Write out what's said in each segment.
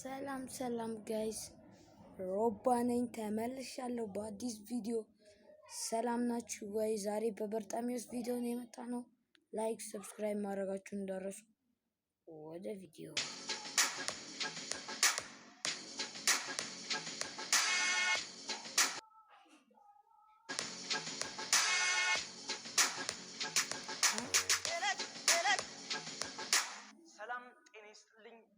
ሰላም ጋይስ ሮባ ነኝ ተመልሻለሁ በአዲስ ቪዲዮ። ሰላም ናችሁ ወይ? ዛሬ በበርጣሚዎስ ቪዲዮ ነው የመጣ ነው። ላይክ ሰብስክራይብ ማድረጋችሁን እንዳትረሱ። ወደ ቪዲዮ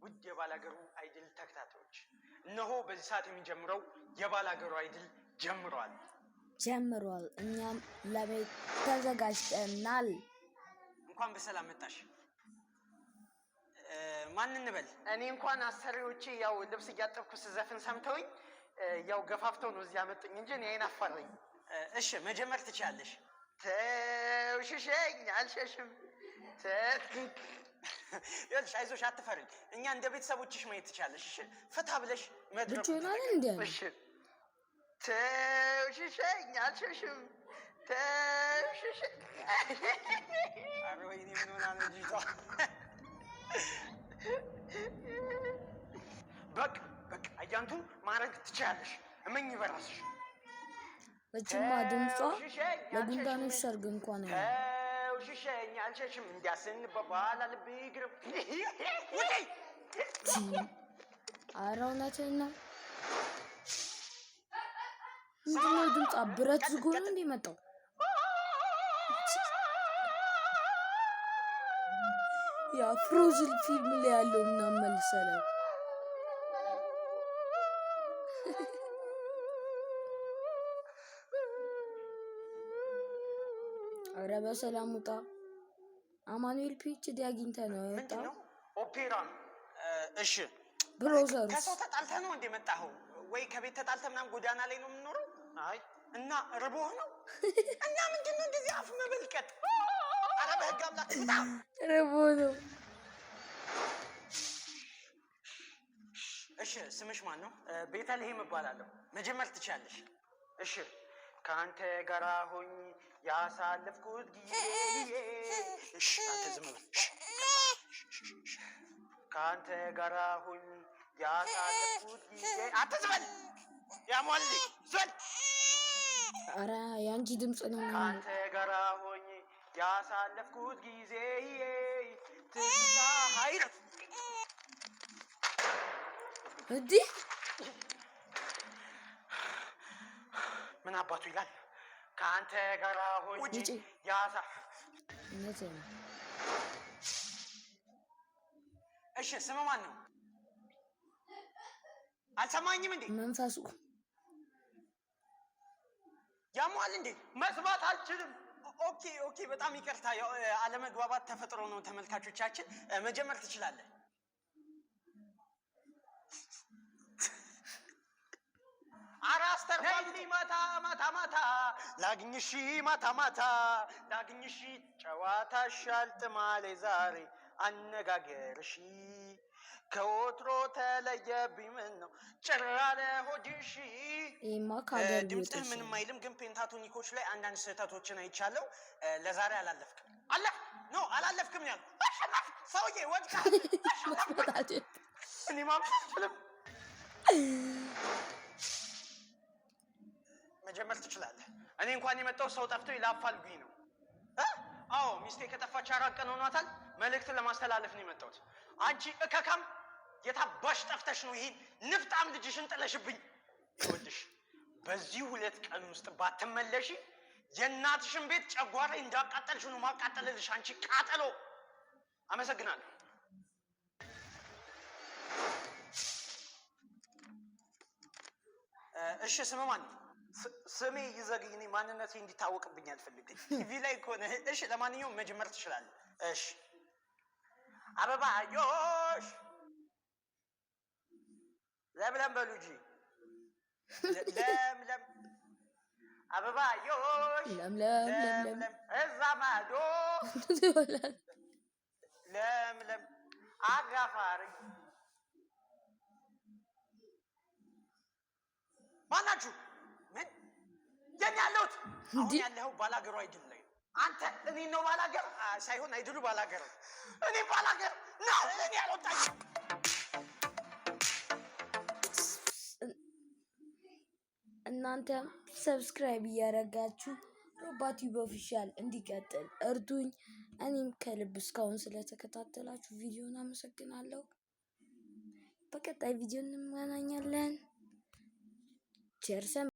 ውድ የባላገሩ አይድል ተከታታዮች እነሆ በዚህ ሰዓት የሚጀምረው የባላገሩ አይድል ጀምሯል። እኛም ለቤት ተዘጋጅተናል። እንኳን በሰላም መጣሽ። ማን እንበል? እኔ እንኳን አሰሪዎቼ ያው ልብስ እያጠብኩ ስዘፍን ሰምተውኝ ያው ገፋፍተው ነው እዚህ ያመጡኝ እንጂ እኔ አይናፋረኝ። እሺ መጀመር ትችያለሽ። ተውሽሸኝ አልሸሽም። ይኸውልሽ አይዞሽ አትፈሪ። እኛ እንደ ቤተሰቦችሽ ማየት ትችያለሽ። እሺ ፈታ ብለሽ መድረክ እሺ ተውሽሸኝ አልሸሽም። ተውሽሸኝ አረ ወይኔ ምን ሆና ነው ልጅቷ? በቃ አያንቱ ማድረግ ትችያለሽ። እመኝ በራስሽ። እቺማ ድምጿ ለጉንዳኖች ሰርግ እንኳን ነው። ተውሽሸኝ አልሸሽም እንዲያስንበባል ልብ ይግርም። ኧረ እውነትህን ነው። ምንድን ነው ድምጿ? ብረት ዝጎ ነው እንደ መጣው። ያ ፍሮዝን ፊልም ላይ ያለው ምናምን መልሰለው። ኧረ በሰላም ውጣ። አማኑኤል ፒኤችዲ አግኝተህ ነው የወጣው? ኦፔራ ነው። እሺ ብሮዘር ከሰው ተጣልተህ ነው እንደ መጣኸው? ወይ ከቤት ተጣልተህ ምናምን ጎዳና ላይ ነው የምንኖረው? አይ እና ርቦህ ነው? እና ምንድን ነው እንደዚህ አፍ መበልቀጥ? ኧረ በህግ አምላክ ውጣ። ርቦህ ነው። እሺ ስምሽ ማን ነው? ቤተልሔም እባላለሁ። መጀመር ትችያለሽ። እሺ ከአንተ ጋር ሆኜ ያሳለፍኩት ጊዜ። እሺ አንተ ዝም በል። ከአንተ ጋር ሆኜ ያሳለፍኩት ጊዜ። አትዝበል ያሟል ዘል። ኧረ ያንቺ ድምፅ ነው። ከአንተ ጋር ሆኜ ያሳለፍኩት ጊዜ ትዝታ ኃይረት እንዲህ ምን አባቱ ይላል? ከአንተ ጋር ሆኜ ያሳ እሺ ስም ማን ነው? አልሰማኝም እንዴ? መንፈሱ ያሟል እንዴ? መስማት አልችልም። ኦኬ በጣም ይቅርታ። አለመግባባት ተፈጥሮ ነው። ተመልካቾቻችን መጀመር ትችላለህ። አራስተርፋልኝ ማታ ላግኝሽ ማታ ላግኝሽ ጨዋታሽ አልጥማሌ ዛሬ አነጋገርሽ ከወትሮ ተለየብኝ ምን ነው ጭራለ ሆድሽ። ድምፅህ ምንም አይልም፣ ግን ፔንታቶኒኮች ላይ አንዳንድ ስህተቶችን አይቻለሁ። ለዛሬ አላለፍክም። አላለፍክም ያልኩ ሰውዬ ወድቃ እኔ ማምጣት አልችልም። መጀመር ትችላለህ። እኔ እንኳን የመጣው ሰው ጠፍቶ ይላፋልጉኝ ነው። አዎ ሚስቴ ከጠፋች 4 ቀን ሆኗታል። መልእክት ለማስተላለፍ ነው የመጣሁት። አንቺ እከካም የታባሽ ጠፍተሽ ነው ይሄን ንፍጣም ልጅሽን ጥለሽብኝ? ይኸውልሽ በዚህ 2 ቀን ውስጥ ባትመለሺ የእናትሽን ቤት ጨጓራ እንዳቃጠልሽ ነው ማቃጠልልሽ። አንቺ ቃጠሎ። አመሰግናለሁ። እሺ ስም ማን ነው? ስሜ ይዘግይ። እኔ ማንነቴ እንዲታወቅብኝ አልፈልግም። ቲቪ ላይ ከሆነ እሺ። ለማንኛውም መጀመር ትችላለህ። እሺ አበባዮሽ ለምለም በሉ እንጂ ለምለም አበባዮሽ ለምለም እዛ ማዶ ለምለም አጋፋሪ ማናችሁ? ምን የኔ ያለሁት አሁን ያለኸው ባላገሩ አይድል ላይ አንተ እኔ ነው ባላገር ሳይሆን አይድሉ ባላገር እኔ ባላገር ነው። እኔ ያልወጣኝ እናንተም ሰብስክራይብ እያደረጋችሁ ሮባቲዩብ ኦፊሻል እንዲቀጥል እርዱኝ። እኔም ከልብ እስካሁን ስለተከታተላችሁ ቪዲዮን አመሰግናለሁ። በቀጣይ ቪዲዮ እንገናኛለን። ቸር ሰንብቱ።